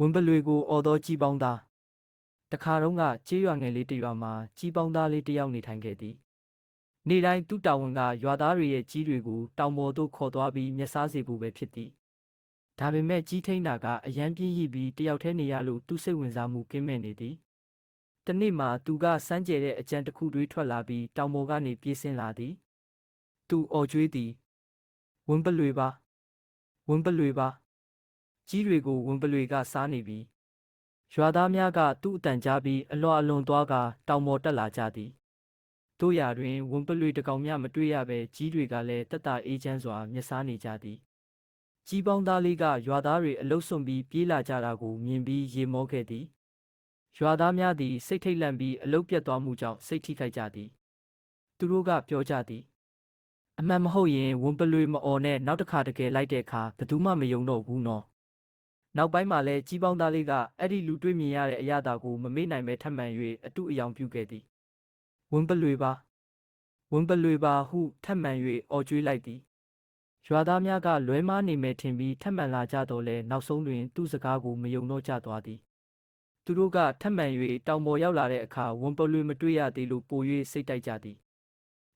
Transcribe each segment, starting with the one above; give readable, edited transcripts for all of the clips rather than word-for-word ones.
ဝင်ပလွေကိုအော်သောကြီးပေါင်းသားတခါတုန်းကကျေးရွာငယ်လေးတစ်ရွာမှာကြီးပေါင်းသားလေးတစ်ယောက်နေထိုင်ခဲ့သည်နေ့တိုင်းသူ့တာဝန်ကရွာသားတွေရဲ့ကြီးတွေကိုတောင်ပေါ်သို့ခေါ်သွားပြီးမျက်စားစေဖို့ပဲဖြစ်သည်ဒါပေမဲ့ကြီးထိန်းတာကအရန်ပြင်းရပြီးတယောက်တည်းနေရလို့သူ့စိတ်ဝင်စားမှုကင်းမဲ့နေသည်တနေ့မှာသူကစမ်းကြဲတဲ့အကြံတစ်ခုတွေးထွက်လာပြီးတောင်ပေါ်ကနေပြေးဆင်းလာသည်သူအော်ကြွေးသည်ဝင်ပလွေပါဝင်ပလွေပါကြီးတွေကိုဝင်ပလွေကစားနေပြီရွာသားများကသူ့အတန်ကြားပြီးအလွန်သွားကတောင်ပေါ်တက်လာကြသည်တို့ရာတွင်ဝင်ပလွေတကောင်မျှမတွေ့ရဘဲကြီးတွေကလည်းတက်တာအေးချမ်းစွာမျက်စားနေကြသည်ကြီးပေါင်းသားလေးကရွာသားတွေအလုစွန့်ပြီးပြေးလာကြတာကိုမြင်ပြီးရေမောခဲ့သည်ရွာသားများသည်စိတ်ထိတ်လန့်ပြီးအလုပြတ်သွားမှုကြောင့်စိတ်ထိခိုက်ကြသည်သူတို့ကပြောကြသည်အမှန်မဟုတ်ရင်ဝင်ပလွေမအော်နဲ့နောက်တစ်ခါတကယ်လိုက်တဲ့အခါဘယ်သူမှမယုံတော့ဘူးနော်နောက်ပိုင်းမှာလဲကြီးပေါင်းသားလေးကအဲ့ဒီလူတွေ့မြင်ရတဲ့အရာတာကိုမမေ့နိုင်ပဲထပ်မံ၍အတုအယောင်ပြုခဲ့သည်ဝင်ပလွေပါဝင်ပလွေပါဟုထပ်မံ၍အော်ကြွေးလိုက်သည်ရွာသားများကလွဲမားနေမယ်ထင်ပြီးထပ်မံလာကြတော့လဲနောက်ဆုံးတွင်သူ့စကားကိုမယုံတော့ကြသွားသည်သူတို့ကထပ်မံ၍တောင်ပေါ်ရောက်လာတဲ့အခါဝင်ပလွေမတွေ့ရသေးလို့ပို၍စိတ်တိုက်ကြသည်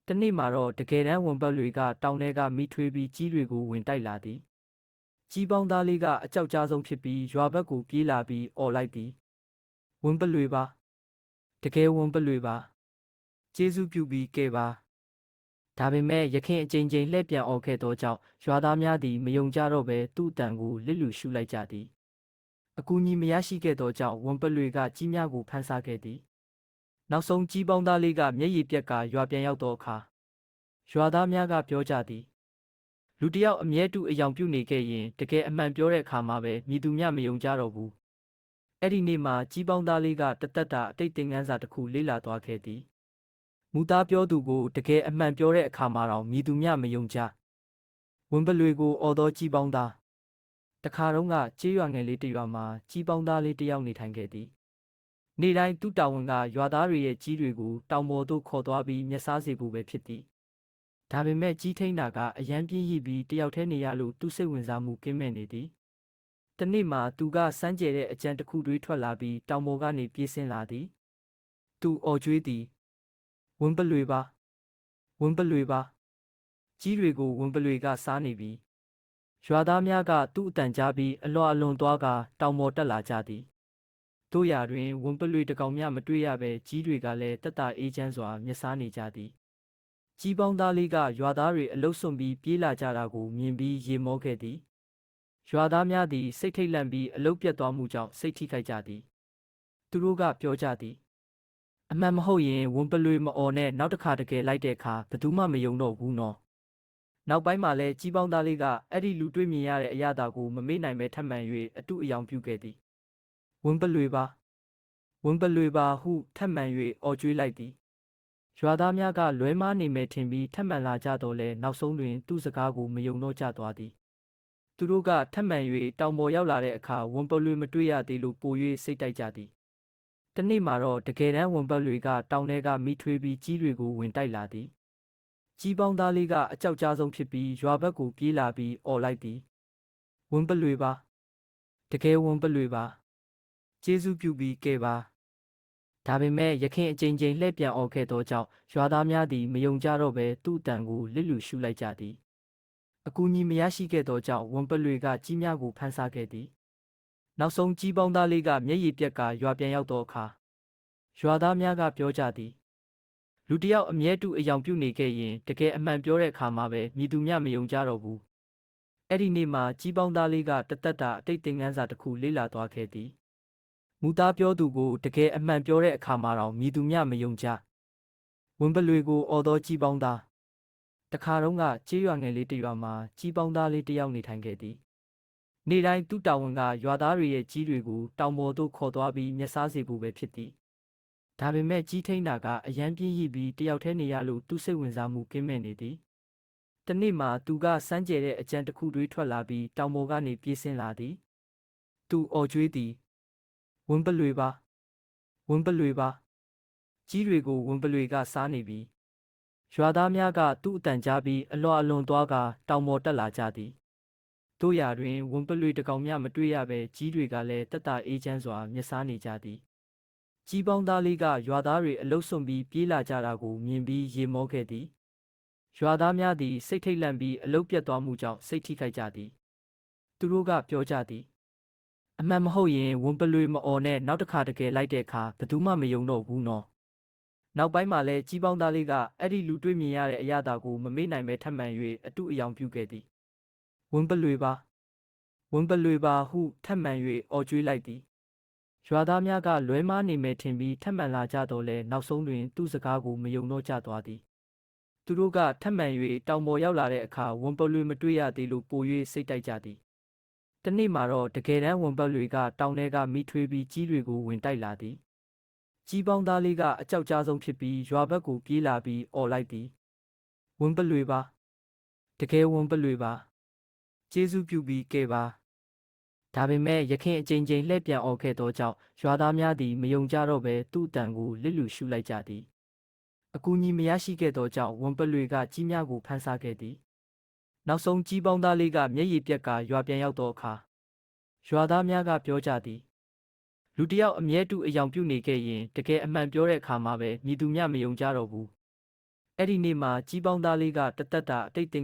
တနေ့မှာတော့တကယ်တမ်းဝင်ပလွေကတောင်ထဲကမိထွေးပြီးကြီးတွေကိုဝင်တိုက်လာသည်ကြီးပေါင်းသားလေးကအကြောက်ကြားဆုံးဖြစ်ပြီးရွာဘက်ကိုပြေးလာပြီးအော်လိုက်သည်ဝင်ပလွေပါတကယ်ဝင်ပလွေပါကျေးဇူးပြုပြီးကဲပါဒါပေမဲ့ရခင်အကြိမ်ကြိမ်လှည့်ပြန်အော်ခဲ့သောကြောင့်ရွာသားများသည်မယုံကြတော့ဘဲသူ့အတန်ကိုလစ်လူရှုလိုက်ကြသည်အကူအညီမရရှိခဲ့သောကြောင့်ဝင်ပလွေကကြီးများကိုဖမ်းဆီးခဲ့သည်နောက်ဆုံးကြီးပေါင်းသားလေးကမျက်ရည်ပြက်ကရွာပြန်ရောက်သောအခါရွာသားများကပြောကြသည်လူတယောက်အမြဲတူအယောင်ပြုနေခဲ့ရင်တကယ်အမှန်ပြောတဲ့အခါမှာပဲမြည်သူမျှမယုံကြတော့ဘူးအဲ့ဒီနေ့မှာကြီးပေါင်းသားလေးကတသက်တာအတိတ်သင်ခန်းစာတစ်ခုလေ့လာသွားခဲ့သည်မူသားပြောသူကိုတကယ်အမှန်ပြောတဲ့အခါမှာတော့မြည်သူမျှမယုံကြဝင်ပလွေကိုအော်သောကြီးပေါင်းသားတခါတုန်းကကျေးရွာငယ်လေးတစ်ရွာမှာကြီးပေါင်းသားလေးတစ်ယောက်နေထိုင်ခဲ့သည်နေ့တိုင်းသူ့တာဝန်ကရွာသားတွေရဲ့ကြီးတွေကိုတောင်ပေါ်သို့ခေါ်သွားပြီးမျက်စားစေဖို့ပဲဖြစ်သည်ဒါပေမဲ့ကြီးထိန်းတာကအရန်ပြင်းရပြီးတယောက်တည်းနေရလို့သူ့စိတ်ဝင်စားမှုကင်းမဲ့နေသည်တနေ့မှာသူကစမ်းကြဲတဲ့အကြံတစ်ခုတွေးထွက်လာပြီးတောင်ပေါ်ကနေပြေးဆင်းလာသည်သူအော်ကြွေးသည်ဝင်ပလွေပါဝင်ပလွေပါကြီးတွေကိုဝင်ပလွေကစားနေပြီရွာသားများကသူ့အတန်ကြားပြီးအလွန်သွားကတောင်ပေါ်တက်လာကြသည်တို့ရာတွင်ဝင်ပလွေတကောင်မျှမတွေ့ရဘဲကြီးတွေကလည်းတက်တာအေးချမ်းစွာမျက်စားနေကြသည်ကြီးပေါင်းသားလေးကရွာသားတွေအလုစွန့်ပြီးပြေးလာကြတာကိုမြင်ပြီးရေမောခဲ့သည်ရွာသားများသည်စိတ်ထိတ်လန့်ပြီးအလုပြတ်သွားမှုကြောင့်စိတ်ထိခိုက်ကြသည်သူတို့ကပြောကြသည်အမှန်မဟုတ်ရင်ဝင်ပလွေမအော်နဲ့နောက်တစ်ခါတကယ်လိုက်တဲ့အခါဘယ်သူမှမယုံတော့ဘူးနော်နောက်ပိုင်းမှာလဲကြီးပေါင်းသားလေးကအဲ့ဒီလူတွေ့မြင်ရတဲ့အရာတာကိုမမေ့နိုင်ပဲထပ်မံ၍အတုအယောင်ပြုခဲ့သည်ဝင်ပလွေပါဝင်ပလွေပါဟုထပ်မံ၍အော်ကြွေးလိုက်သည်ရွာသားများကလွဲမားနေမယ်ထင်ပြီးထပ်မံလာကြတော့လဲနောက်ဆုံးတွင်သူ့စကားကိုမယုံတော့ကြသွားသည်သူတို့ကထပ်မံ၍တောင်ပေါ်ရောက်လာတဲ့အခါဝင်ပလွေမတွေ့ရသေးလို့ပို၍စိတ်တိုက်ကြသည်တနေ့မှာတော့တကယ်တမ်းဝင်ပလွေကတောင်ထဲကမိထွေးပြီးကြီးတွေကိုဝင်တိုက်လာသည်ကြီးပေါင်းသားလေးကအကြောက်ကြားဆုံးဖြစ်ပြီးရွာဘက်ကိုပြေးလာပြီးအော်လိုက်သည်ဝင်ပလွေပါတကယ်ဝင်ပလွေပါကျေးဇူးပြုပြီးကဲပါဒါပေမဲ့ရခင်အကြိမ်ကြိမ်လှည့်ပြန်အော်ခဲ့သောကြောင့်ရွာသားများသည်မယုံကြတော့ဘဲသူ့အတန်ကိုလစ်လူရှုလိုက်ကြသည်အကူအညီမရရှိခဲ့သောကြောင့်ဝင်ပလွေကကြီးများကိုဖမ်းဆီးခဲ့သည်နောက်ဆုံးကြီးပေါင်းသားလေးကမျက်ရည်ပြက်ကရွာပြန်ရောက်သောအခါရွာသားများကပြောကြသည်လူတယောက်အမြဲတူအယောင်ပြုနေခဲ့ရင်တကယ်အမှန်ပြောတဲ့အခါမှာပဲမြည်သူမျှမယုံကြတော့ဘူးအဲ့ဒီနေ့မှာကြီးပေါင်းသားလေးကတသက်တာအတိတ်သင်ခန်းစာတစ်ခုလေ့လာသွားခဲ့သည်မူသားပြောသူကိုတကယ်အမှန်ပြောတဲ့အခါမှာတော့မြည်သူမျှမယုံကြဝင်ပလွေကိုအော်သောကြီးပေါင်းသားတခါတုန်းကကျေးရွာငယ်လေးတစ်ရွာမှာကြီးပေါင်းသားလေးတစ်ယောက်နေထိုင်ခဲ့သည်နေ့တိုင်းသူ့တာဝန်ကရွာသားတွေရဲ့ကြီးတွေကိုတောင်ပေါ်သို့ခေါ်သွားပြီးမျက်စားစေဖို့ပဲဖြစ်သည်ဒါပေမဲ့ကြီးထိန်းတာကအရန်ပြင်းရပြီးတယောက်တည်းနေရလို့သူ့စိတ်ဝင်စားမှုကင်းမဲ့နေသည်တနေ့မှာသူကစမ်းကြဲတဲ့အကြံတစ်ခုတွေးထွက်လာပြီးတောင်ပေါ်ကနေပြေးဆင်းလာသည်သူအော်ကြွေးသည်ဝင်ပလွေပါဝင်ပလွေပါကြီးတွေကိုဝင်ပလွေကစားနေပြီရွာသားများကသူ့အတန်ကြားပြီးအလွန်သွားကတောင်ပေါ်တက်လာကြသည် တို့ရာတွင်ဝန်ပလွေတကောင်မျှမတွေ့ရပဲကြီးတွေကလည်းတက်တာအေးချမ်းစွာမျက်စားနေကြသည်ကြီးပေါင်းသားလေးကရွာသားတွေအလုတ်စွန့်ပြီးပြေးလာကြတာကိုမြင်ပြီးရေမောခဲ့သည်ရွာသားများသည်စိတ်ထိတ်လန့်ပြီးအလုတ်ပြတ်သွားမှုကြောင့်စိတ်ထိခိုက်ကြသည်သူတို့ကပြောကြသည်အမှန်မဟုတ်ရင်ဝန်ပလွေမအော်နဲ့နောက်တစ်ခါတကယ်လိုက်တဲ့အခါဘယ်သူမှမယုံတော့ဘူးနော်နောက်ပိုင်းမှာလဲကြီးပေါင်းသားလေးကအဲ့ဒီလူတွေ့မြင်ရတဲ့အရာတာကိုမမေ့နိုင်ပဲထပ်မံ၍အတုအယောင်ပြုခဲ့သည်ဝန်ပလွေပါဝန်ပလွေပါဟုထပ်မံ၍အော်ကြွေးလိုက်သည်ရွာသားများကလွဲမားနေမယ်ထင်ပြီးထပ်မံလာကြတော့လဲနောက်ဆုံးတွင်သူ့စကားကိုမယုံတော့ကြသွားသည်သူတို့ကထပ်မံ၍တောင်ပေါ်ရောက်လာတဲ့အခါဝန်ပလွေမတွေ့ရသေးလို့ပို၍စိတ်တိုက်ကြသည်တနေ့မှာတော့တကယ်တမ်းဝန်ပလွေကတောင်ထဲကမိထွေးပြီးကြီးတွေကိုဝင်တိုက်လာသည်ကြီးပေါင်းသားလေးကအကြောက်ကြားဆုံးဖြစ်ပြီးရွာဘက်ကိုပြေးလာပြီးအော်လိုက်သည်ဝန်ပလွေပါတကယ်ဝန်ပလွေပါကျေးဇူးပြုပြီးကဲပါဒါပေမဲ့ရခင်အကြိမ်ကြိမ်လှည့်ပြန်អော်ခဲ့သောကြောင့်ရွာသားများသည်မယုံကြတော့ဘဲသူ့အတန်ကိုလစ်လူရှုလိုက်ကြသည်အကူအညီမရရှိခဲ့သောကြောင့်ဝန်ပလွေကကြီးများကိုဖမ်းဆားခဲ့သည်နောက်ဆုံးကြီးပေါင်းသားလေးကမျက်ရည်ပြက်ကရွာပြန်ရောက်သောအခါရွာသားများကပြောကြသည်လူတစ်ယောက်အမြဲတူအယောင်ပြုနေခဲ့ရင်တကယ်အမှန်ပြောတဲ့အခါမှာပဲမြည်သူများမယုံကြတော့ဘူးအဲ့ဒီနေ့မှာကြီးပေါင်းသားလေးကတသက်တာအတိတ်တင်